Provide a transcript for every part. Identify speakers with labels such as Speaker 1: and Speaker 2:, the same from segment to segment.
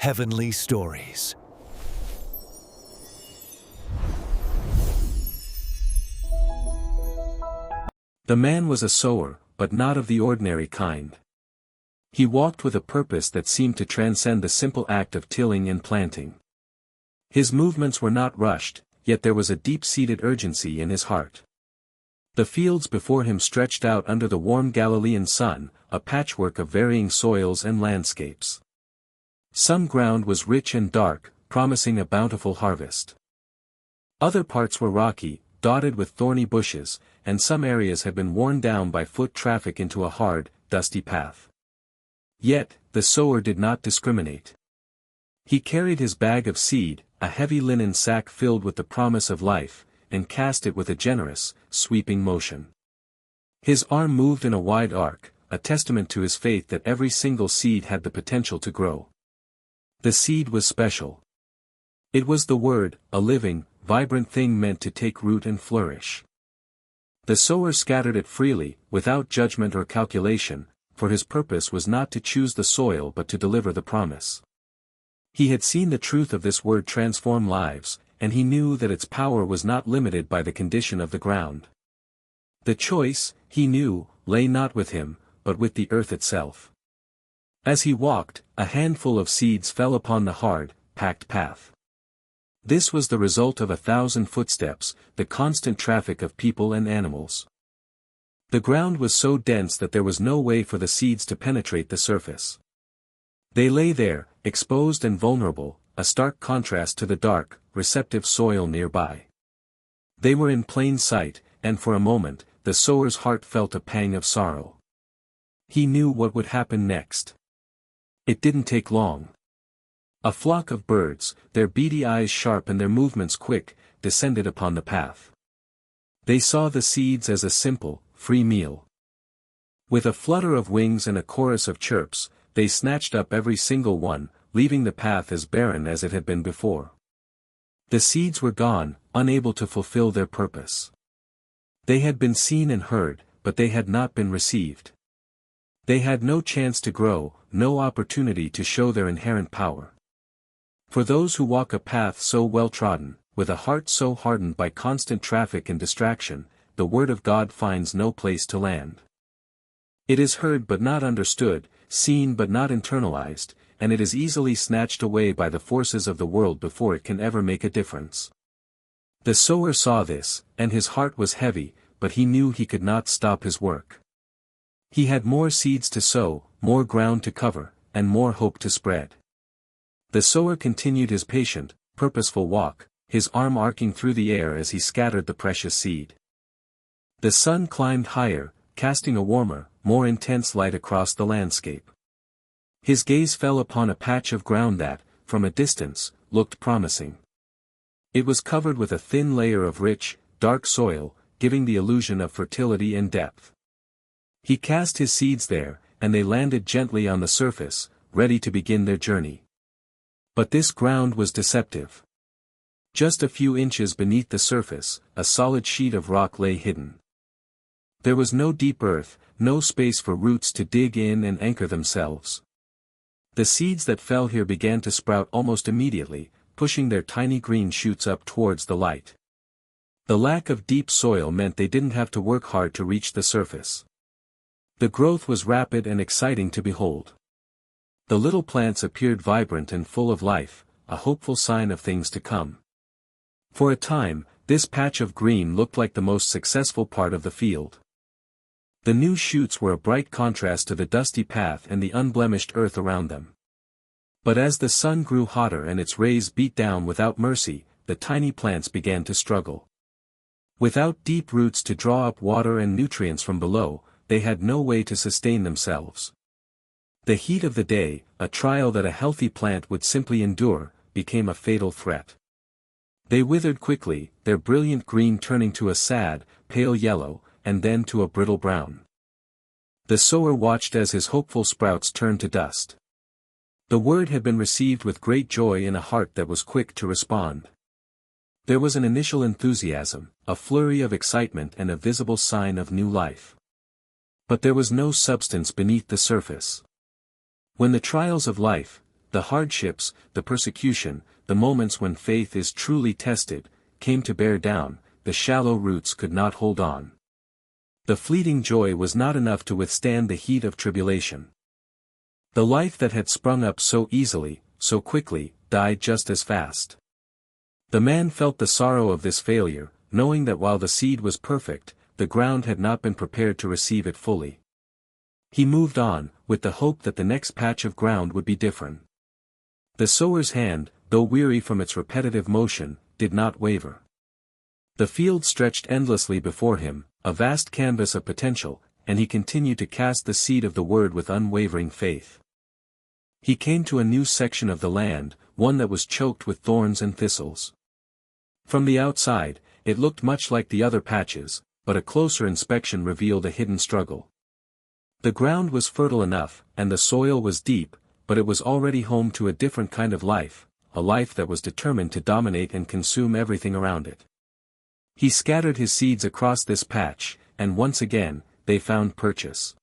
Speaker 1: Heavenly Stories.
Speaker 2: The man was a sower, but not of the ordinary kind. He walked with a purpose that seemed to transcend the simple act of tilling and planting. His movements were not rushed, yet there was a deep-seated urgency in his heart. The fields before him stretched out under the warm Galilean sun, a patchwork of varying soils and landscapes. Some ground was rich and dark, promising a bountiful harvest. Other parts were rocky, dotted with thorny bushes, and some areas had been worn down by foot traffic into a hard, dusty path. Yet, the sower did not discriminate. He carried his bag of seed, a heavy linen sack filled with the promise of life, and cast it with a generous, sweeping motion. His arm moved in a wide arc, a testament to his faith that every single seed had the potential to grow. The seed was special. It was the word, a living, vibrant thing meant to take root and flourish. The sower scattered it freely, without judgment or calculation, for his purpose was not to choose the soil but to deliver the promise. He had seen the truth of this word transform lives, and he knew that its power was not limited by the condition of the ground. The choice, he knew, lay not with him, but with the earth itself. As he walked, a handful of seeds fell upon the hard, packed path. This was the result of 1,000 footsteps, the constant traffic of people and animals. The ground was so dense that there was no way for the seeds to penetrate the surface. They lay there, exposed and vulnerable, a stark contrast to the dark, receptive soil nearby. They were in plain sight, and for a moment, the sower's heart felt a pang of sorrow. He knew what would happen next. It didn't take long. A flock of birds, their beady eyes sharp and their movements quick, descended upon the path. They saw the seeds as a simple, free meal. With a flutter of wings and a chorus of chirps, they snatched up every single one, leaving the path as barren as it had been before. The seeds were gone, unable to fulfill their purpose. They had been seen and heard, but they had not been received. They had no chance to grow, no opportunity to show their inherent power. For those who walk a path so well trodden, with a heart so hardened by constant traffic and distraction, the word of God finds no place to land. It is heard but not understood, seen but not internalized, and it is easily snatched away by the forces of the world before it can ever make a difference. The sower saw this, and his heart was heavy, but he knew he could not stop his work. He had more seeds to sow, more ground to cover, and more hope to spread. The sower continued his patient, purposeful walk, his arm arcing through the air as he scattered the precious seed. The sun climbed higher, casting a warmer, more intense light across the landscape. His gaze fell upon a patch of ground that, from a distance, looked promising. It was covered with a thin layer of rich, dark soil, giving the illusion of fertility and depth. He cast his seeds there, and they landed gently on the surface, ready to begin their journey. But this ground was deceptive. Just a few inches beneath the surface, a solid sheet of rock lay hidden. There was no deep earth, no space for roots to dig in and anchor themselves. The seeds that fell here began to sprout almost immediately, pushing their tiny green shoots up towards the light. The lack of deep soil meant they didn't have to work hard to reach the surface. The growth was rapid and exciting to behold. The little plants appeared vibrant and full of life, a hopeful sign of things to come. For a time, this patch of green looked like the most successful part of the field. The new shoots were a bright contrast to the dusty path and the unblemished earth around them. But as the sun grew hotter and its rays beat down without mercy, the tiny plants began to struggle. Without deep roots to draw up water and nutrients from below, they had no way to sustain themselves. The heat of the day, a trial that a healthy plant would simply endure, became a fatal threat. They withered quickly, their brilliant green turning to a sad, pale yellow, and then to a brittle brown. The sower watched as his hopeful sprouts turned to dust. The word had been received with great joy in a heart that was quick to respond. There was an initial enthusiasm, a flurry of excitement and a visible sign of new life. But there was no substance beneath the surface. When the trials of life, the hardships, the persecution, the moments when faith is truly tested, came to bear down, the shallow roots could not hold on. The fleeting joy was not enough to withstand the heat of tribulation. The life that had sprung up so easily, so quickly, died just as fast. The man felt the sorrow of this failure, knowing that while the seed was perfect, the ground had not been prepared to receive it fully. He moved on, with the hope that the next patch of ground would be different. The sower's hand, though weary from its repetitive motion, did not waver. The field stretched endlessly before him, a vast canvas of potential, and he continued to cast the seed of the word with unwavering faith. He came to a new section of the land, one that was choked with thorns and thistles. From the outside, it looked much like the other patches, but a closer inspection revealed a hidden struggle. The ground was fertile enough, and the soil was deep, but it was already home to a different kind of life, a life that was determined to dominate and consume everything around it. He scattered his seeds across this patch, and once again, they found purchase.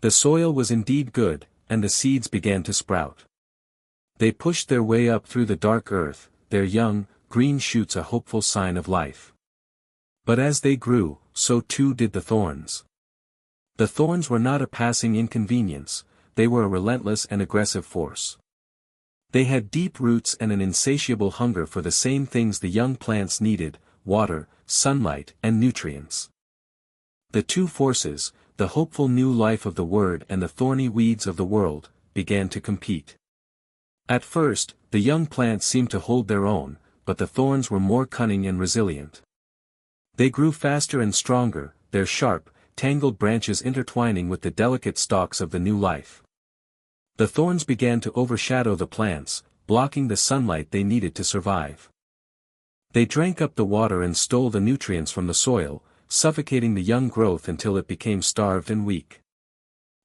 Speaker 2: The soil was indeed good, and the seeds began to sprout. They pushed their way up through the dark earth, their young, green shoots a hopeful sign of life. But as they grew, so too did the thorns. The thorns were not a passing inconvenience, they were a relentless and aggressive force. They had deep roots and an insatiable hunger for the same things the young plants needed: water, sunlight, and nutrients. The two forces, the hopeful new life of the Word and the thorny weeds of the world, began to compete. At first, the young plants seemed to hold their own, but the thorns were more cunning and resilient. They grew faster and stronger, their sharp, tangled branches intertwining with the delicate stalks of the new life. The thorns began to overshadow the plants, blocking the sunlight they needed to survive. They drank up the water and stole the nutrients from the soil, suffocating the young growth until it became starved and weak.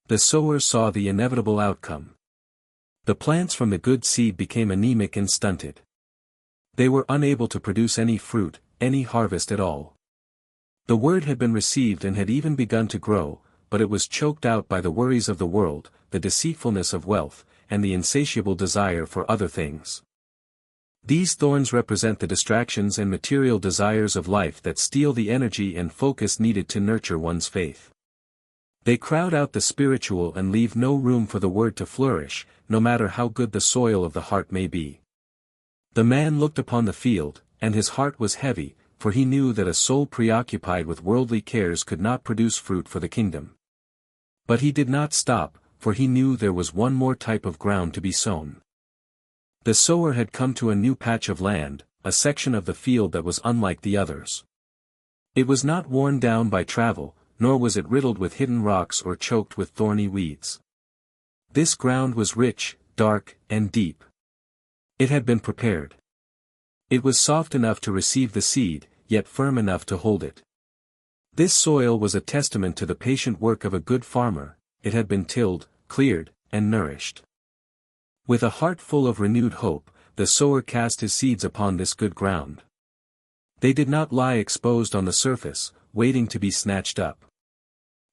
Speaker 2: The sower saw the inevitable outcome. The plants from the good seed became anemic and stunted. They were unable to produce any fruit, any harvest at all. The word had been received and had even begun to grow, but it was choked out by the worries of the world, the deceitfulness of wealth, and the insatiable desire for other things. These thorns represent the distractions and material desires of life that steal the energy and focus needed to nurture one's faith. They crowd out the spiritual and leave no room for the word to flourish, no matter how good the soil of the heart may be. The man looked upon the field, and his heart was heavy, for he knew that a soul preoccupied with worldly cares could not produce fruit for the kingdom. But he did not stop, for he knew there was one more type of ground to be sown. The sower had come to a new patch of land, a section of the field that was unlike the others. It was not worn down by travel, nor was it riddled with hidden rocks or choked with thorny weeds. This ground was rich, dark, and deep. It had been prepared. It was soft enough to receive the seed, yet firm enough to hold it. This soil was a testament to the patient work of a good farmer. It had been tilled, cleared, and nourished. With a heart full of renewed hope, the sower cast his seeds upon this good ground. They did not lie exposed on the surface, waiting to be snatched up.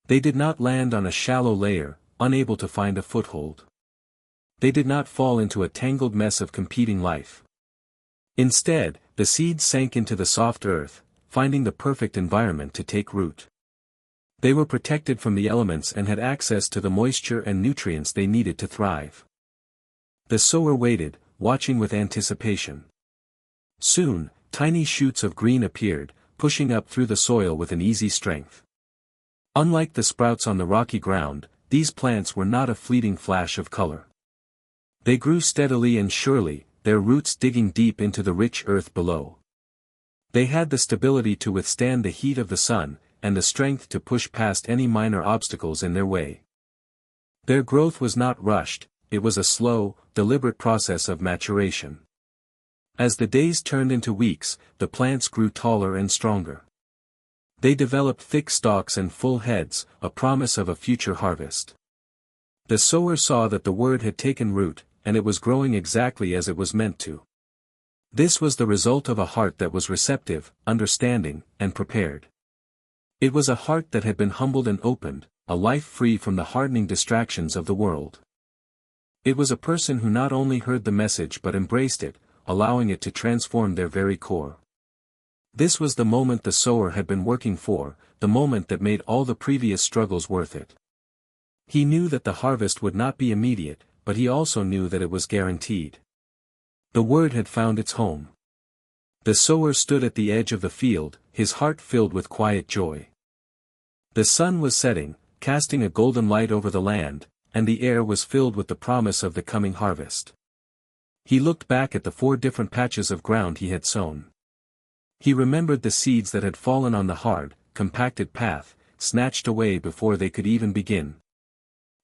Speaker 2: They did not land on a shallow layer, unable to find a foothold. They did not fall into a tangled mess of competing life. Instead, the seeds sank into the soft earth, finding the perfect environment to take root. They were protected from the elements and had access to the moisture and nutrients they needed to thrive. The sower waited, watching with anticipation. Soon, tiny shoots of green appeared, pushing up through the soil with an easy strength. Unlike the sprouts on the rocky ground, these plants were not a fleeting flash of color. They grew steadily and surely, their roots digging deep into the rich earth below. They had the stability to withstand the heat of the sun, and the strength to push past any minor obstacles in their way. Their growth was not rushed, it was a slow, deliberate process of maturation. As the days turned into weeks, the plants grew taller and stronger. They developed thick stalks and full heads, a promise of a future harvest. The sower saw that the word had taken root, and it was growing exactly as it was meant to. This was the result of a heart that was receptive, understanding, and prepared. It was a heart that had been humbled and opened, a life free from the hardening distractions of the world. It was a person who not only heard the message but embraced it, allowing it to transform their very core. This was the moment the sower had been working for, the moment that made all the previous struggles worth it. He knew that the harvest would not be immediate, but he also knew that it was guaranteed. The word had found its home. The sower stood at the edge of the field, his heart filled with quiet joy. The sun was setting, casting a golden light over the land, and the air was filled with the promise of the coming harvest. He looked back at the 4 different patches of ground he had sown. He remembered the seeds that had fallen on the hard, compacted path, snatched away before they could even begin.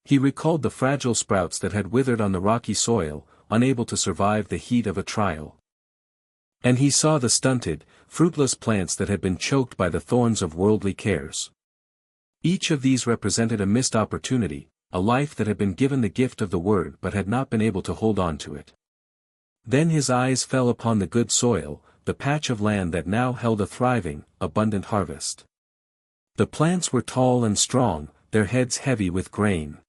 Speaker 2: He recalled the fragile sprouts that had withered on the rocky soil, unable to survive the heat of a trial. And he saw the stunted, fruitless plants that had been choked by the thorns of worldly cares. Each of these represented a missed opportunity, a life that had been given the gift of the word but had not been able to hold on to it. Then his eyes fell upon the good soil, the patch of land that now held a thriving, abundant harvest. The plants were tall and strong, their heads heavy with grain.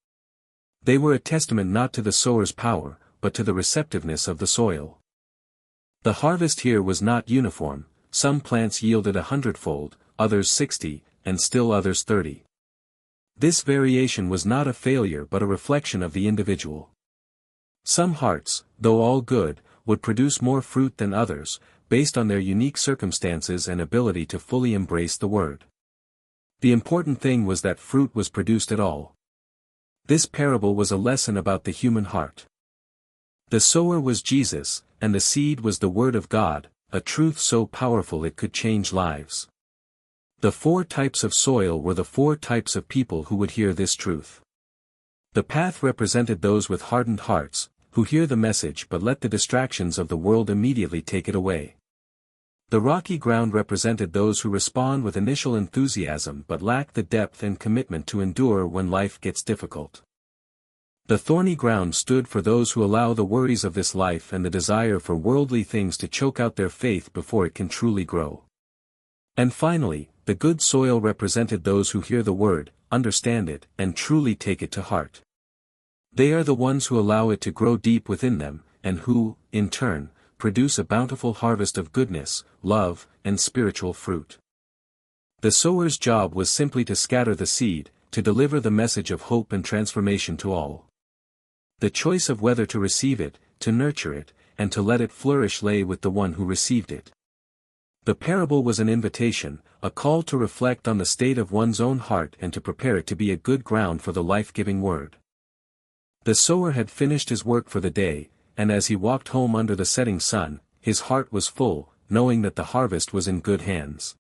Speaker 2: They were a testament not to the sower's power, but to the receptiveness of the soil. The harvest here was not uniform, some plants yielded 100-fold, others 60, and still others 30. This variation was not a failure but a reflection of the individual. Some hearts, though all good, would produce more fruit than others, based on their unique circumstances and ability to fully embrace the word. The important thing was that fruit was produced at all. This parable was a lesson about the human heart. The sower was Jesus, and the seed was the word of God, a truth so powerful it could change lives. The 4 types of soil were the 4 types of people who would hear this truth. The path represented those with hardened hearts, who hear the message but let the distractions of the world immediately take it away. The rocky ground represented those who respond with initial enthusiasm but lack the depth and commitment to endure when life gets difficult. The thorny ground stood for those who allow the worries of this life and the desire for worldly things to choke out their faith before it can truly grow. And finally, the good soil represented those who hear the word, understand it, and truly take it to heart. They are the ones who allow it to grow deep within them, and who, in turn, produce a bountiful harvest of goodness, love, and spiritual fruit. The sower's job was simply to scatter the seed, to deliver the message of hope and transformation to all. The choice of whether to receive it, to nurture it, and to let it flourish lay with the one who received it. The parable was an invitation, a call to reflect on the state of one's own heart and to prepare it to be a good ground for the life-giving word. The sower had finished his work for the day, and as he walked home under the setting sun, his heart was full, knowing that the harvest was in good hands.